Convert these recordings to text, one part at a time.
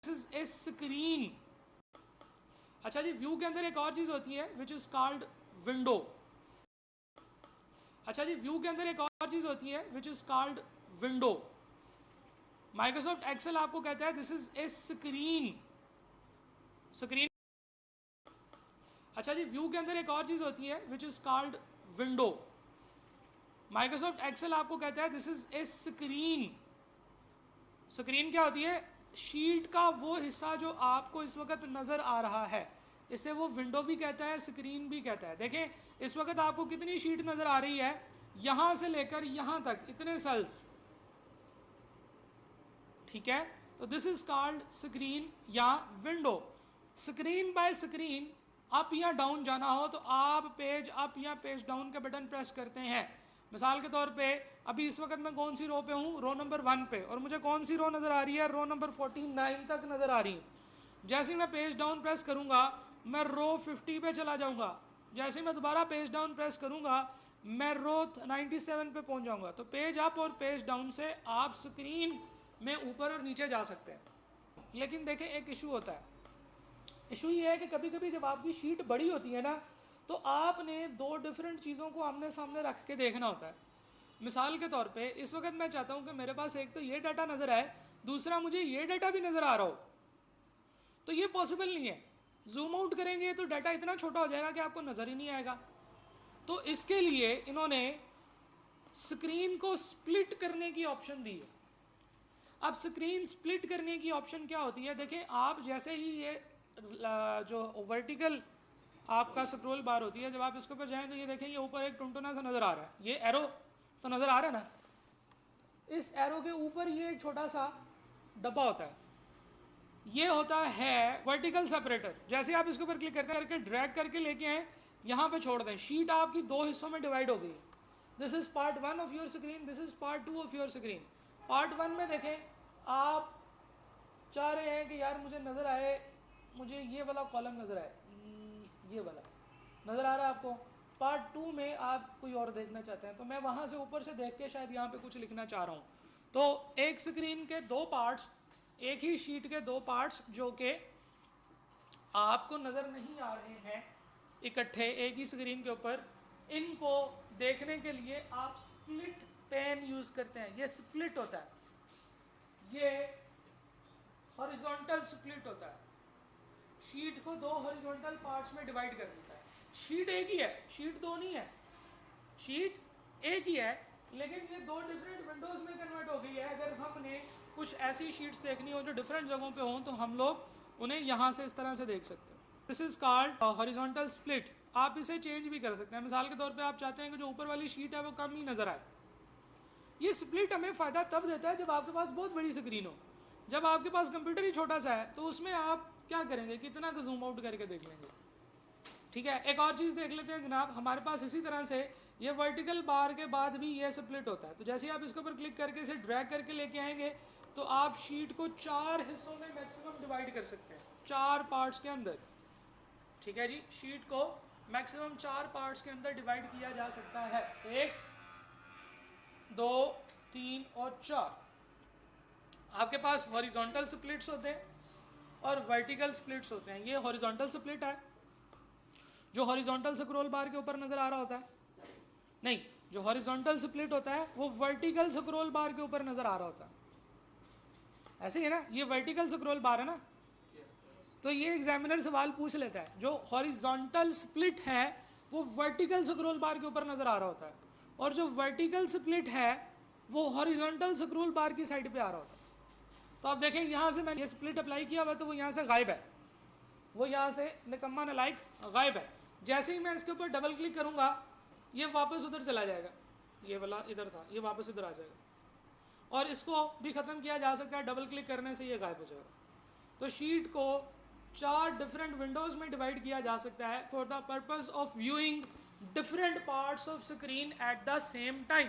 Is a screen. अच्छा जी, view के अंदर एक और चीज होती है विच इज कॉल्ड विंडो। अच्छा जी, व्यू के अंदर एक और चीज होती है which is called window. Microsoft Excel आपको कहता है this is a screen. Screen. अच्छा जी, व्यू के अंदर एक और चीज होती है which is called window. Microsoft Excel आपको कहता है this is a screen. Screen क्या होती है? शीट का वो हिस्सा जो आपको इस वक्त नजर आ रहा है, इसे वो विंडो भी कहता है, स्क्रीन भी कहता है। देखें, इस वक्त आपको कितनी शीट नजर आ रही है, यहां से लेकर यहां तक इतने सेल्स, ठीक है। तो दिस इज कॉल्ड स्क्रीन या window. Screen bye screen, up या डाउन जाना हो तो आप पेज अप या पेज डाउन का बटन प्रेस करते हैं। मिसाल के तौर पे अभी इस वक्त मैं कौन सी रो पे हूँ? रो नंबर 1 पे, और मुझे कौन सी रो नज़र आ रही है? रो नंबर 49 तक नज़र आ रही है। जैसे ही मैं पेज डाउन प्रेस करूँगा मैं रो 50 पे चला जाऊँगा। जैसे ही मैं दोबारा पेज डाउन प्रेस करूँगा मैं रो 97 पे पहुँच जाऊँगा। तो पेज अप और पेज डाउन से आप स्क्रीन में ऊपर और नीचे जा सकते हैं। लेकिन देखें, एक इशू होता है। इशू ये है कि कभी कभी जब आपकी शीट बड़ी होती है ना, तो आपने दो डिफरेंट चीज़ों को आमने सामने रख के देखना होता है। मिसाल के तौर पे इस वक्त मैं चाहता हूँ कि मेरे पास एक तो ये डाटा नज़र आए, दूसरा मुझे ये डाटा भी नज़र आ रहा हो, तो ये पॉसिबल नहीं है। जूम आउट करेंगे तो डाटा इतना छोटा हो जाएगा कि आपको नज़र ही नहीं आएगा। तो इसके लिए इन्होंने स्क्रीन को स्प्लिट करने की ऑप्शन दी है। अब स्क्रीन स्प्लिट करने की ऑप्शन क्या होती है? देखें, आप जैसे ही ये जो वर्टिकल आपका स्क्रॉल बार होती है, जब आप इसके ऊपर जाएं तो ये देखें, ये ऊपर एक टुनटुना सा नज़र आ रहा है। ये एरो तो नज़र आ रहा है ना, इस एरो के ऊपर ये एक छोटा सा डब्बा होता है, ये होता है वर्टिकल सेपरेटर। जैसे आप इसके ऊपर क्लिक करते हैं, करके ड्रैग करके लेके आए, यहाँ पे छोड़ दें, शीट आपकी दो हिस्सों में डिवाइड हो गई। This is part 1 of your screen, this is part 2 of your screen. Part 1 में देखें, आप चाह रहे हैं कि यार मुझे नज़र आए, मुझे ये वाला कॉलम नज़र आए, ये वाला नज़र आ रहा है आपको। पार्ट 2 में आप कोई और देखना चाहते हैं, तो मैं वहाँ से ऊपर से देख के शायद यहाँ पे कुछ लिखना चाह रहा हूँ। तो एक स्क्रीन के दो पार्ट्स, एक ही शीट के दो पार्ट्स जो कि आपको नज़र नहीं आ रहे हैं इकट्ठे एक ही स्क्रीन के ऊपर, इनको देखने के लिए आप स्प्लिट पेन यूज़ करते हैं। ये स्प्लिट होता है, ये हॉरिजॉन्टल स्प्लिट होता है। शीट को दो हॉरिजॉन्टल पार्ट्स में डिवाइड कर देता है। शीट एक ही है, शीट दो नहीं है, शीट एक ही है, लेकिन ये दो डिफरेंट विंडोज में कन्वर्ट हो गई है। अगर हमने कुछ ऐसी शीट्स देखनी हो जो डिफरेंट जगहों पे हों, तो हम लोग उन्हें यहाँ से इस तरह से देख सकते हैं। This is called horizontal split. आप इसे चेंज भी कर सकते हैं। मिसाल के तौर पे आप चाहते हैं कि जो ऊपर वाली शीट है वो कम ही नज़र आए। ये स्प्लिट हमें फ़ायदा तब देता है जब आपके पास बहुत बड़ी स्क्रीन हो। जब आपके पास कंप्यूटर ही छोटा सा है तो उसमें आप क्या करेंगे, कितना का जूम आउट करके देख लेंगे। ठीक है, एक और चीज़ देख लेते हैं जनाब। हमारे पास इसी तरह से ये वर्टिकल बार के बाद भी ये स्प्लिट होता है। तो जैसे ही आप इसके ऊपर क्लिक करके इसे ड्रैग करके लेके आएंगे तो आप शीट को 4 हिस्सों में मैक्सिमम डिवाइड कर सकते हैं, 4 पार्ट्स के अंदर। ठीक है जी, शीट को मैक्सिमम 4 पार्ट्स के अंदर डिवाइड किया जा सकता है। 1, 2, 3 और 4। आपके पास हॉरिजॉन्टल स्प्लिट्स होते हैं और वर्टिकल स्प्लिट्स होते हैं। ये हॉरिजॉन्टल स्प्लिट है जो हॉरिजॉन्टल स्क्रॉल बार के ऊपर नज़र आ रहा होता है। नहीं, जो हॉरिजॉन्टल स्प्लिट होता है वो वर्टिकल स्क्रॉल बार के ऊपर नज़र आ रहा होता है। ऐसे ही है ना, ये वर्टिकल स्क्रॉल बार है ना, तो ये एग्जामिनर सवाल पूछ लेता है। जो हॉरिजॉन्टल स्प्लिट है वो वर्टिकल स्क्रॉल बार के ऊपर नज़र आ रहा होता है, और जो वर्टिकल स्प्लिट है वो हॉरिजॉन्टल स्क्रॉल बार की साइड पे आ रहा होता है। तो आप देखें, यहाँ से मैंने ये स्प्लिट अप्लाई किया हुआ, तो वो यहाँ से गायब है, वो यहाँ से निकम्मा नालायक गायब है। जैसे ही मैं इसके ऊपर डबल क्लिक करूँगा ये वापस उधर चला जाएगा, ये वाला इधर था, ये वापस इधर आ जाएगा। और इसको भी ख़त्म किया जा सकता है, डबल क्लिक करने से ये गायब हो जाएगा। तो शीट को 4 डिफरेंट विंडोज़ में डिवाइड किया जा सकता है for the purpose of viewing different parts of screen at the same time.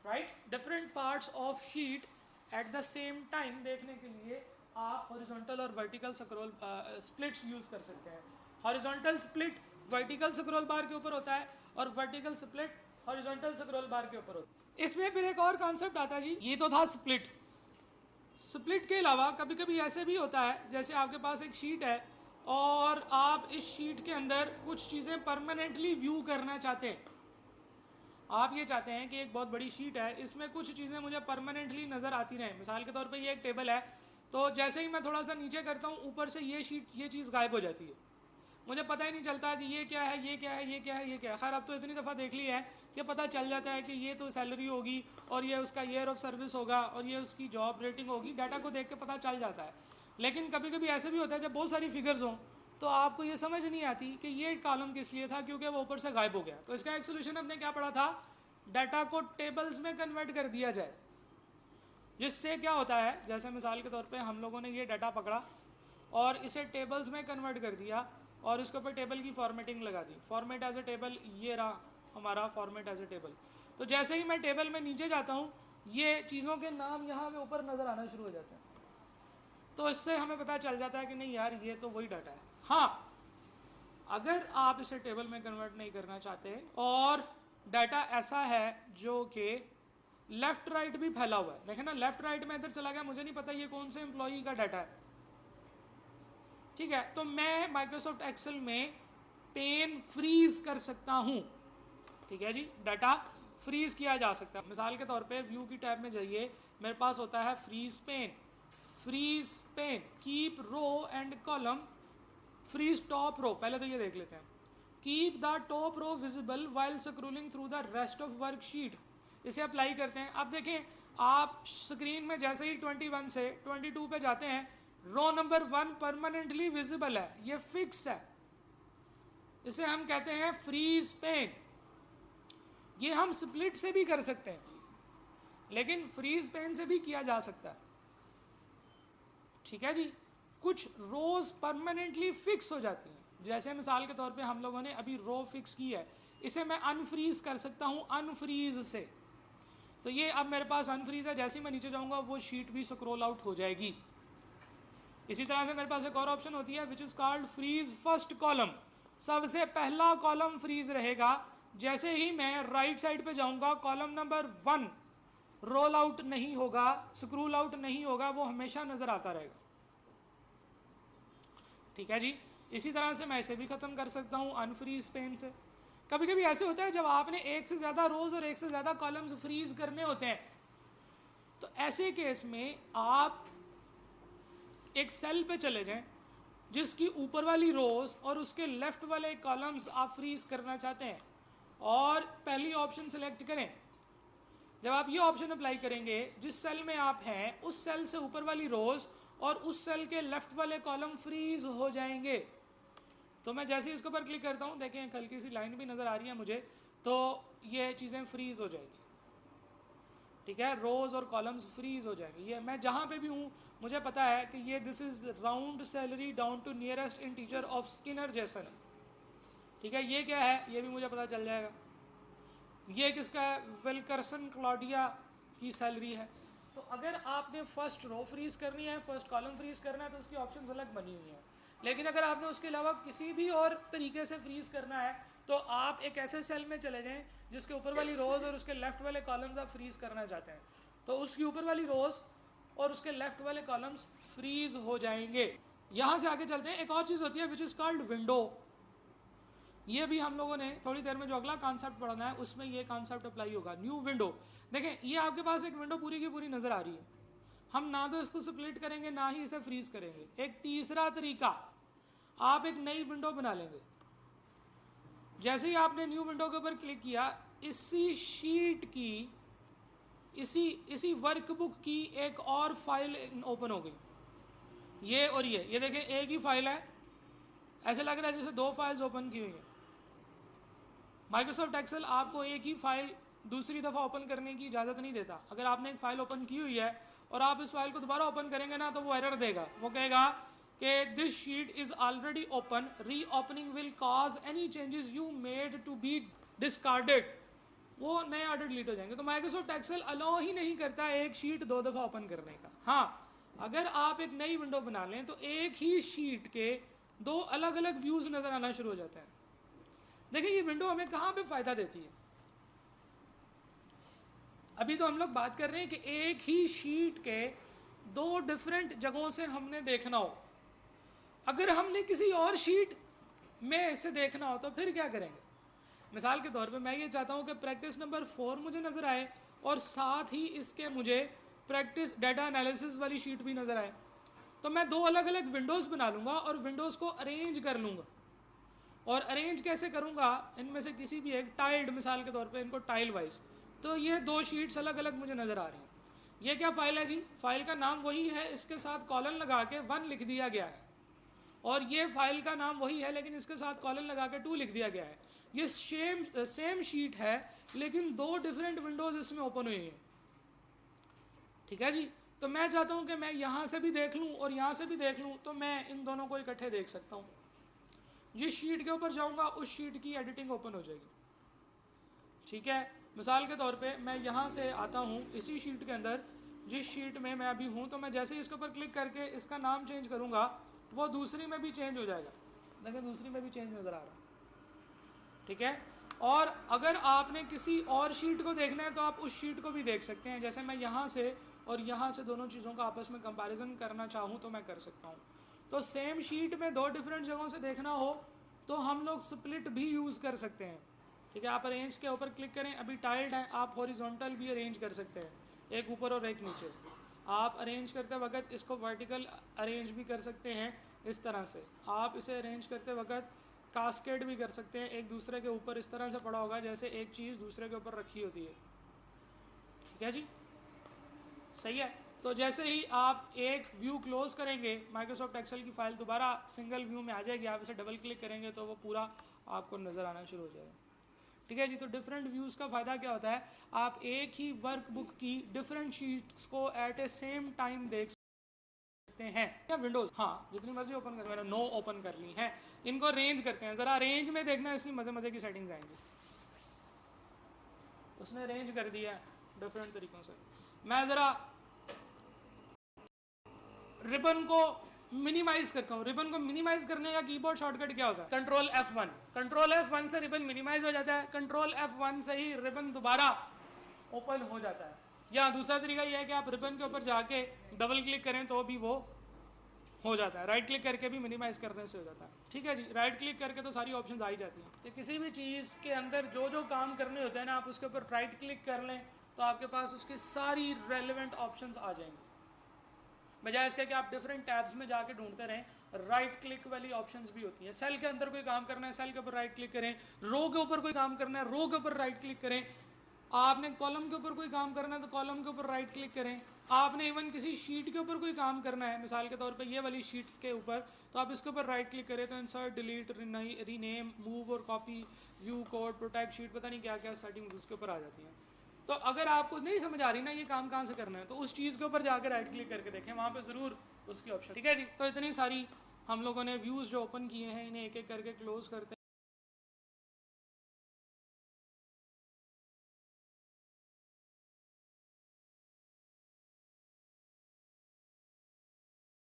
Right, different parts of sheet at the same time देखने के लिए आप हॉरिजॉन्टल और वर्टिकल स्क्रॉल स्प्लिट्स यूज़ कर सकते हैं। हॉरिजॉन्टल स्प्लिट वर्टिकल स्क्रॉल बार के ऊपर होता है और वर्टिकल स्प्लिट हॉरिजॉन्टल स्क्रॉल बार के ऊपर होता है। इसमें फिर एक और कॉन्सेप्ट आता है जी, ये तो था स्प्लिट, स्प्लिट के अलावा कभी कभी ऐसे भी होता है, जैसे आपके पास एक शीट है और आप इस शीट के अंदर कुछ चीज़ें परमानेंटली व्यू करना चाहते हैं। आप ये चाहते हैं कि एक बहुत बड़ी शीट है, इसमें कुछ चीज़ें मुझे परमानेंटली नज़र आती रहें। मिसाल के तौर पे ये एक टेबल है, तो जैसे ही मैं थोड़ा सा नीचे करता हूँ ऊपर से ये शीट, ये चीज़ गायब हो जाती है, मुझे पता ही नहीं चलता कि ये क्या है, ये क्या है, ये क्या है, ये क्या है। खैर अब तो इतनी दफ़ा देख ली है कि पता चल जाता है कि ये तो सैलरी होगी और ये उसका ईयर ऑफ सर्विस होगा और ये उसकी जॉब रेटिंग होगी, डाटा को देख के पता चल जाता है। लेकिन कभी कभी ऐसे भी होता है जब बहुत सारी फिगर्स हों तो आपको ये समझ नहीं आती कि ये कॉलम किस लिए था, क्योंकि वो ऊपर से गायब हो गया। तो इसका एक सोल्यूशन हमने क्या पढ़ा था, डाटा को टेबल्स में कन्वर्ट कर दिया जाए। जिससे क्या होता है, जैसे मिसाल के तौर पे हम लोगों ने ये डाटा पकड़ा और इसे टेबल्स में कन्वर्ट कर दिया और इसके ऊपर टेबल की फॉर्मेटिंग लगा दी, फॉर्मेट एज ए टेबल, ये रहा हमारा फॉर्मेट एज ए टेबल। तो जैसे ही मैं टेबल में नीचे जाता हूँ ये चीज़ों के नाम यहाँ में ऊपर नज़र आना शुरू हो जाते हैं, तो इससे हमें पता चल जाता है कि नहीं यार ये तो वही डाटा है। हाँ, अगर आप इसे टेबल में कन्वर्ट नहीं करना चाहते और डाटा ऐसा है जो कि लेफ्ट राइट भी फैला हुआ है, देखें ना लेफ्ट राइट में इधर चला गया, मुझे नहीं पता ये कौन से एम्प्लॉई का डाटा है, ठीक है, तो मैं माइक्रोसॉफ्ट एक्सेल में पेन फ्रीज कर सकता हूं। ठीक है जी, डाटा फ्रीज किया जा सकता है। मिसाल के तौर पे व्यू की टैब में जाइए, मेरे पास होता है freeze pane, keep row and column, freeze top row. पहले तो ये देख लेते हैं, keep the top row visible while scrolling through the rest of worksheet. इसे अप्लाई करते हैं। अब देखें आप स्क्रीन में जैसे ही 21 से 22 पे जाते हैं, रो नंबर 1 परमानेंटली विजिबल है, ये फिक्स है, इसे हम कहते हैं फ्रीज पेन। ये हम स्प्लिट से भी कर सकते हैं, लेकिन फ्रीज पेन से भी किया जा सकता है। ठीक है जी, कुछ रोज परमानेंटली फिक्स हो जाती हैं, जैसे मिसाल के तौर पे हम लोगों ने अभी रो फिक्स की है, इसे मैं अनफ्रीज कर सकता हूं अनफ्रीज से। तो ये अब मेरे पास अनफ्रीज है, जैसे ही मैं नीचे जाऊंगा वो शीट भी स्क्रॉल आउट हो जाएगी। इसी तरह से मेरे पास एक और ऑप्शन होती है which is called freeze first column, सबसे पहला कॉलम फ्रीज रहेगा। जैसे ही मैं राइट साइड पे जाऊंगा कॉलम नंबर 1 रोल आउट नहीं होगा, स्क्रूल आउट नहीं होगा, वो हमेशा नजर आता रहेगा। ठीक है जी, इसी तरह से मैं इसे भी खत्म कर सकता हूं अनफ्रीज पेन से। कभी कभी ऐसे होता है जब आपने एक से ज्यादा रोज और एक से ज्यादा कॉलम्स फ्रीज करने होते हैं, तो ऐसे केस में आप एक सेल पे चले जाएं जिसकी ऊपर वाली रोज और उसके लेफ्ट वाले कॉलम्स आप फ्रीज करना चाहते हैं और पहली ऑप्शन सेलेक्ट करें। जब आप ये ऑप्शन अप्लाई करेंगे, जिस सेल में आप हैं उस सेल से ऊपर वाली रोज और उस सेल के लेफ्ट वाले कॉलम फ्रीज हो जाएंगे। तो मैं जैसे ही इसके ऊपर क्लिक करता हूँ, देखें हल्की सी लाइन भी नज़र आ रही है मुझे, तो ये चीज़ें फ्रीज हो जाएगी। ठीक है, रोज और कॉलम्स फ्रीज हो जाएंगे। ये मैं जहाँ पे भी हूँ मुझे पता है कि ये this is round salary down to nearest integer of Skinner Jason है। ठीक है, ये क्या है ये भी मुझे पता चल जाएगा। ये किसका है, विल्करसन क्लॉडिया की सैलरी है। तो अगर आपने फर्स्ट रो फ्रीज करनी है, फर्स्ट कॉलम फ्रीज करना है, तो उसकी ऑप्शन अलग बनी हुई है। लेकिन अगर आपने उसके अलावा किसी भी और तरीके से फ्रीज करना है तो आप एक ऐसे सेल में चले जाएं जिसके ऊपर वाली रोज और उसके लेफ्ट वाले कॉलम्स आप फ्रीज करना चाहते हैं, तो उसकी ऊपर वाली रोज और उसके लेफ्ट वाले कॉलम्स फ्रीज हो जाएंगे। यहां से आगे चलते हैं, एक और चीज होती है विच इज कॉल्ड विंडो। ये भी हम लोगों ने थोड़ी देर में जो अगला कॉन्सेप्ट पढ़ना है उसमें ये कॉन्सेप्ट अप्लाई होगा, न्यू विंडो। देखें ये आपके पास एक विंडो पूरी की पूरी नजर आ रही है, हम ना तो इसको स्प्लिट करेंगे ना ही इसे फ्रीज करेंगे। एक तीसरा तरीका, आप एक नई विंडो बना लेंगे। जैसे ही आपने न्यू विंडो के ऊपर क्लिक किया, इसी शीट की इसी वर्कबुक की एक और फाइल ओपन हो गई, ये और ये देखें एक ही फाइल है, ऐसे लग रहा है जैसे दो फाइल्स ओपन की हुई हैं। माइक्रोसॉफ्ट एक्सेल आपको एक ही फाइल दूसरी दफ़ा ओपन करने की इजाज़त नहीं देता। अगर आपने एक फ़ाइल ओपन की हुई है और आप इस फाइल को दोबारा ओपन करेंगे ना तो वो एरर देगा, वो कहेगा कि this sheet is already open, reopening will cause any changes you made to be discarded, वो नए ऑर्डर डिलीट हो जाएंगे। तो माइक्रोसॉफ्ट एक्सेल अलाउ ही नहीं करता एक शीट दो दफ़ा ओपन करने का। हाँ, अगर आप एक नई विंडो बना लें तो एक ही शीट के दो अलग अलग व्यूज़ नज़र आना शुरू हो जाते हैं। देखिए ये विंडो हमें कहाँ पे फ़ायदा देती है। अभी तो हम लोग बात कर रहे हैं कि एक ही शीट के दो डिफरेंट जगहों से हमने देखना हो, अगर हमने किसी और शीट में इसे देखना हो तो फिर क्या करेंगे? मिसाल के तौर पे मैं ये चाहता हूँ कि प्रैक्टिस नंबर 4 मुझे नज़र आए और साथ ही इसके मुझे प्रैक्टिस डाटा एनालिसिस वाली शीट भी नज़र आए, तो मैं दो अलग अलग विंडोज़ बना लूँगा और विंडोज़ को अरेंज कर लूँगा। और अरेंज कैसे करूँगा? इनमें से किसी भी एक टाइल्ड, मिसाल के तौर पे इनको टाइल वाइज, तो ये दो शीट्स अलग अलग मुझे नज़र आ रही हैं। ये क्या फाइल है जी? फाइल का नाम वही है, इसके साथ कॉलन लगा के 1 लिख दिया गया है, और ये फाइल का नाम वही है लेकिन इसके साथ कॉलन लगा के 2 लिख दिया गया है। ये सेम शीट है लेकिन दो डिफरेंट विंडोज़ इसमें ओपन हुई हैं। ठीक है जी, तो मैं चाहता हूँ कि मैं यहाँ से भी देख लूँ और यहाँ से भी देख लूँ, तो मैं इन दोनों को इकट्ठे देख सकता हूँ। जिस शीट के ऊपर जाऊँगा उस शीट की एडिटिंग ओपन हो जाएगी। ठीक है, मिसाल के तौर पे मैं यहाँ से आता हूँ इसी शीट के अंदर, जिस शीट में मैं अभी हूँ, तो मैं जैसे ही इसके ऊपर क्लिक करके इसका नाम चेंज करूँगा वो दूसरी में भी चेंज हो जाएगा। देखिए दूसरी में भी चेंज नज़र आ रहा है। ठीक है, और अगर आपने किसी और शीट को देखना है तो आप उस शीट को भी देख सकते हैं। जैसे मैं यहाँ से और यहाँ से दोनों चीज़ों का आपस में कंपैरिजन करना चाहूँ तो मैं कर सकता हूँ। तो सेम शीट में दो डिफरेंट जगहों से देखना हो तो हम लोग स्प्लिट भी यूज़ कर सकते हैं। ठीक है, आप अरेंज के ऊपर क्लिक करें, अभी टाइल्ड है, आप हॉरिजॉन्टल भी अरेंज कर सकते हैं, एक ऊपर और एक नीचे। आप अरेंज करते वक्त इसको वर्टिकल अरेंज भी कर सकते हैं इस तरह से। आप इसे अरेंज करते वक्त कास्केड भी कर सकते हैं, एक दूसरे के ऊपर इस तरह से पड़ा होगा जैसे एक चीज़ दूसरे के ऊपर रखी होती है। ठीक है जी, सही है। तो जैसे ही आप एक व्यू क्लोज करेंगे, माइक्रोसॉफ्ट एक्सेल की फाइल दोबारा सिंगल व्यू में आ जाएगी। आप इसे डबल क्लिक करेंगे तो वो पूरा आपको नज़र आना शुरू हो जाएगा। ठीक है जी, तो डिफरेंट व्यूज़ का फ़ायदा क्या होता है? आप एक ही वर्कबुक की डिफरेंट शीट्स को एट ए सेम टाइम देख सकते हैं। या विंडोज़, हाँ जितनी मर्जी ओपन कर, मैंने 9 ओपन कर ली हैं, इनको अरेंज करते हैं। ज़रा अरेंज में देखना है, इसकी मज़े मज़े की सेटिंग्स आएंगी। उसने अरेंज कर दिया है डिफरेंट तरीक़ों से। मैं ज़रा रिबन को मिनिमाइज करता हूँ। रिबन को मिनिमाइज करने का कीबोर्ड शॉर्टकट क्या होता है? Control F1। कंट्रोल F1 से रिबन मिनिमाइज हो जाता है, कंट्रोल F1 से ही रिबन दोबारा ओपन हो जाता है। या दूसरा तरीका यह है कि आप रिबन के ऊपर जाके डबल क्लिक करें तो भी वो हो जाता है, राइट क्लिक करके भी मिनिमाइज करने से हो जाता है। ठीक है जी, राइट क्लिक करके तो सारी ऑप्शंस आ ही जाती हैं। कि किसी भी चीज़ के अंदर जो जो काम करने होते हैं ना, आप उसके ऊपर राइट क्लिक कर लें तो आपके पास उसकी सारी रेलिवेंट ऑप्शंस आ जाएंगी, बजाय इसके कि आप डिफरेंट टैब्स में जाके ढूंढते रहें। राइट क्लिक वाली ऑप्शंस भी होती हैं। सेल के अंदर कोई काम करना है, सेल के ऊपर राइट क्लिक करें। रो के ऊपर कोई काम करना है, रो के ऊपर राइट क्लिक करें। आपने कॉलम के ऊपर कोई काम करना है तो कॉलम के ऊपर राइट क्लिक करें। आपने इवन किसी शीट के ऊपर कोई काम करना है, मिसाल के तौर पे ये वाली शीट के ऊपर, तो आप इसके ऊपर राइट क्लिक करें तो इंसर्ट, डिलीट, रीनेम, मूव और copy, view code, protect sheet, पता नहीं क्या क्या सेटिंग्स उसके ऊपर आ जाती हैं। तो अगर आपको नहीं समझ आ रही ना ये काम कहाँ से करना है, तो उस चीज़ के ऊपर जाकर राइट क्लिक करके देखें, वहाँ पे ज़रूर उसकी ऑप्शन। ठीक है जी, तो इतनी सारी हम लोगों ने व्यूज़ जो ओपन किए हैं इन्हें एक एक करके क्लोज करते हैं।